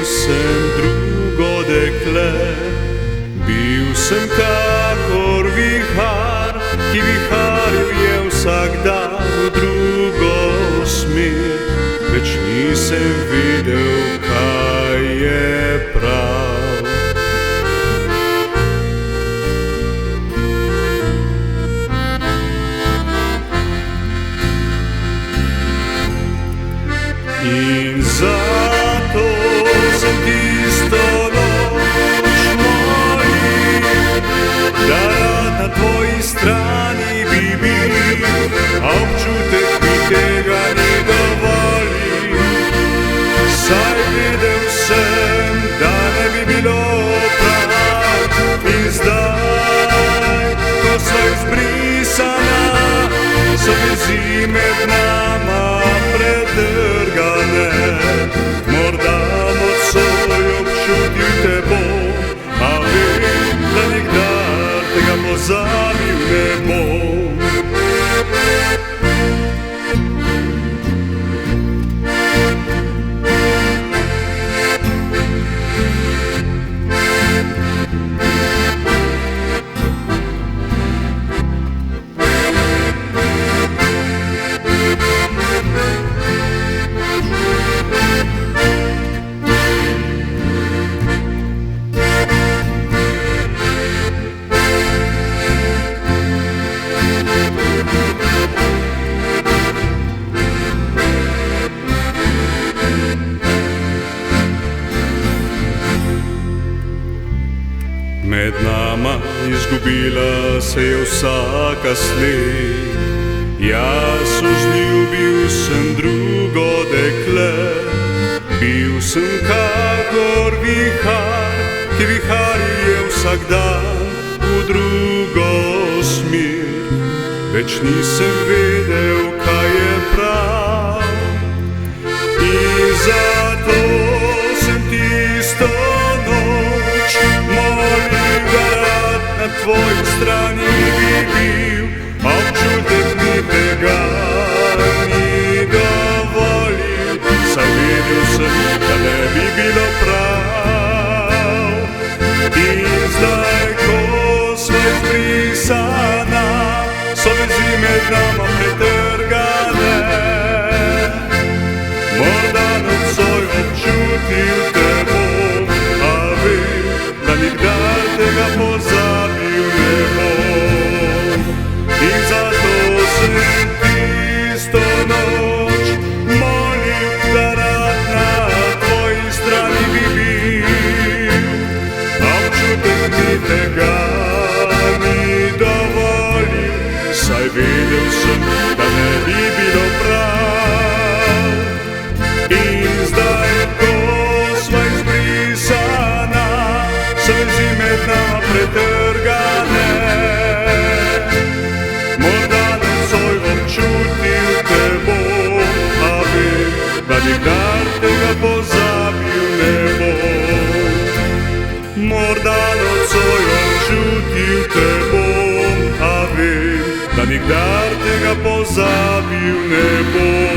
sem drugo dekle, bil sem kakor vihar, ki viharjuje vsak dan v drugo smer. Več nisem videl, kaj je prav. In zato sem tisto noč moji, da rad na tvoji strani bi bil, a občutek mi tega ne dovoli. Saj vedel sem, da ne bi bilo prav, in zdaj, ko sva izbrisana, so vezi med nama predrgane. Morda nocoj občutil te bom, a vem, da nikdar tega pozabil ne bom. Med nama izgubila se je vsaka sled, jaz vzljubil sem drugo dekle, bil sem kakor vihar, ki viharjuje vsak dan v drugo smer. Več nisem vedel, kaj je prav, in zato sem tisto noč molil, da rad na tvoji strani bi bil, a občutek mi tega ni dovolil. Saj vedel sem, da ne bi bilo prav, in zdaj, ko sva izbrisana, so vezi med nama pretrgane. Morda nocoj občutil te bom, a vem, da nikdar tega pozabil ne bom. In zato sem tisto noč molil, da rad na tvoji strani bi bil, a občutek mi tega ni dovolil. Saj vedel sem, da ne bi bilo prav, in zdaj, ko sva izbrisana, so vezi med nama pretrgane. Morda nocoj občutil te bom, a vem, da nikdar tega pozabil ne bom. Morda nocoj občutil te bom, a vem, da nikdar tega pozabil ne bom.